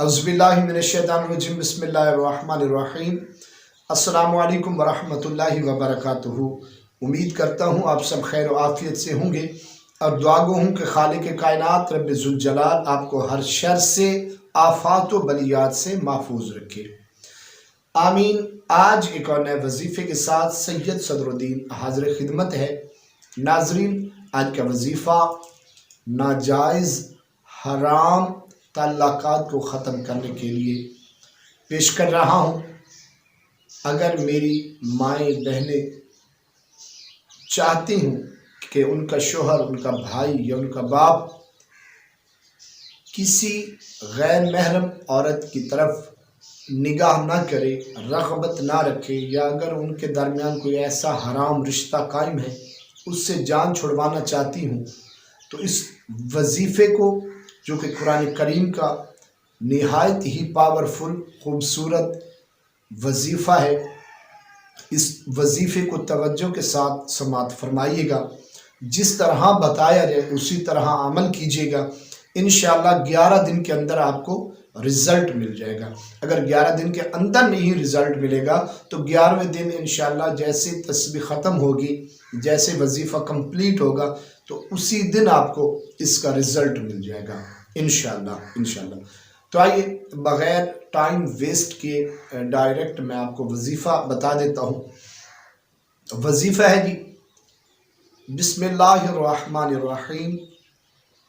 अज़्ज़ुबिल्लाहि मिनश्शैतानिर्रजीम बिस्मिल्लाहिर्रहमानिर्रहीम। अस्सलामु अलैकुम वरहमतुल्लाहि वबरकातुहू। उम्मीद करता हूँ आप सब खैर व आफ़ियत से होंगे और दुआ गो हूँ कि खालिक कायनात रब्बे ज़ुल जलाल आपको हर शर से, आफ़ात व बलियात से महफूज रखे, आमीन। आज एक और नए वजीफ़े के साथ सैयद सदरुद्दीन हाज़िर खिदमत है। नाज़रीन, आज का वजीफ़ा नाजायज़ हराम ताल्लुकात को ख़त्म करने के लिए पेश कर रहा हूँ। अगर मेरी माएँ बहनें चाहती हूँ कि उनका शोहर, उनका भाई या उनका बाप किसी गैर महरम औरत की तरफ निगाह ना करे, रग़बत ना रखे, या अगर उनके दरमियान कोई ऐसा हराम रिश्ता कायम है उससे जान छुड़वाना चाहती हूँ, तो इस वजीफ़े को, जो कि कुरान करीम का निहायत ही पावरफुल खूबसूरत वजीफ़ा है, इस वजीफ़े को तवज्जो के साथ समाअत फरमाइएगा। जिस तरह बताया जाए उसी तरह अमल कीजिएगा। इंशाअल्लाह 11 दिन के अंदर आपको रिज़ल्ट मिल जाएगा। अगर 11 दिन के अंदर नहीं रिज़ल्ट मिलेगा तो 11वें दिन इंशाअल्लाह जैसे तस्बीह ख़त्म होगी, जैसे वजीफ़ा कंप्लीट होगा, तो उसी दिन आपको इसका रिज़ल्ट मिल जाएगा इंशाअल्लाह। तो आइए बग़ैर टाइम वेस्ट किए डायरेक्ट मैं आपको वजीफ़ा बता देता हूँ। वजीफ़ा है जी, बिस्मिल्लाहिर्रहमानिर्रहीम,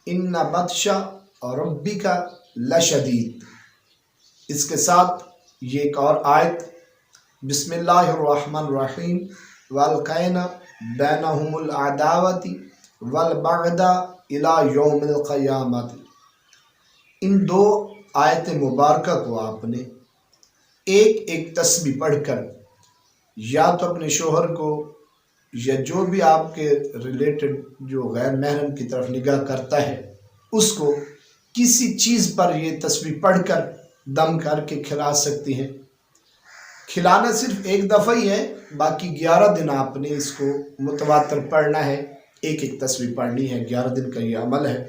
इन्ना बत्शा रब्बिका लशदीद। इसके साथ ये एक और आयत, बिस्मिल्लाहिर्रहमानिर्रहीम, वल्क़ैना बैनहुमुल अदावति वल बग़दा इला यौमिल क़यामति। इन दो आयत मुबारका को आपने एक एक तस्बीह पढ़कर या तो अपने शोहर को या जो भी आपके रिलेटेड जो गैर महरम की तरफ निगाह करता है उसको किसी चीज़ पर ये तस्बीह पढ़कर दम करके खिला सकती हैं। खिलाना सिर्फ एक दफ़ा ही है, बाकी 11 दिन आपने इसको मुतवातर पढ़ना है, एक एक तस्बीह पढ़नी है। 11 दिन का ये अमल है।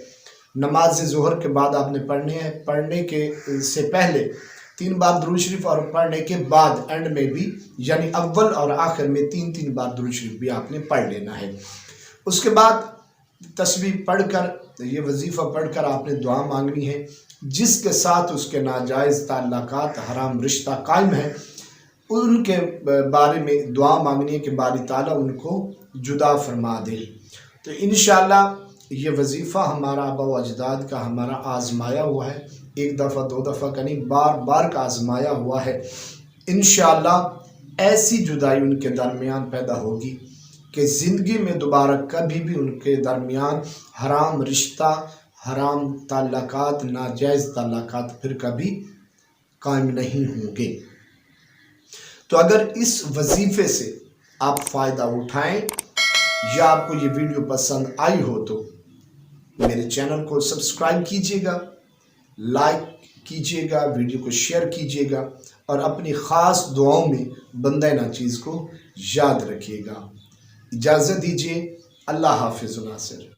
नमाज ज़ोहर के बाद आपने पढ़ने हैं, पढ़ने के से पहले 3 बार दुरूद शरीफ और पढ़ने के बाद एंड में भी, यानी अव्वल और आखिर में 3 बार दुरूद शरीफ भी आपने पढ़ लेना है। उसके बाद तस्बीह पढ़कर, ये वजीफ़ा पढ़कर आपने दुआ मांगनी है। जिसके साथ उसके नाजायज़ ताल्लुकात, हराम रिश्ता कायम है, उनके बारे में दुआ मांगनी है कि बारी ताला उनको जुदा फरमा दे। तो इंशाअल्लाह ये वजीफ़ा हमारा आबा व अजदाद का हमारा आज़माया हुआ है, एक दफ़ा 2 दफ़ा का नहीं, बार बार का आज़माया हुआ है। इंशाअल्लाह ऐसी जुदाई उनके दरमियान पैदा होगी कि ज़िंदगी में दोबारा कभी भी उनके दरमियान हराम रिश्ता, हराम ताल्लुकात, नाजायज़ ताल्लुकात फिर कभी कायम नहीं होंगे। तो अगर इस वजीफ़े से आप फ़ायदा उठाएं या आपको ये वीडियो पसंद आई हो तो मेरे चैनल को सब्सक्राइब कीजिएगा, लाइक कीजिएगा, वीडियो को शेयर कीजिएगा और अपनी ख़ास दुआओं में बंदा नाचीज़ को याद रखिएगा। इजाज़त दीजिए। अल्लाह हाफ़िज़ नासिर।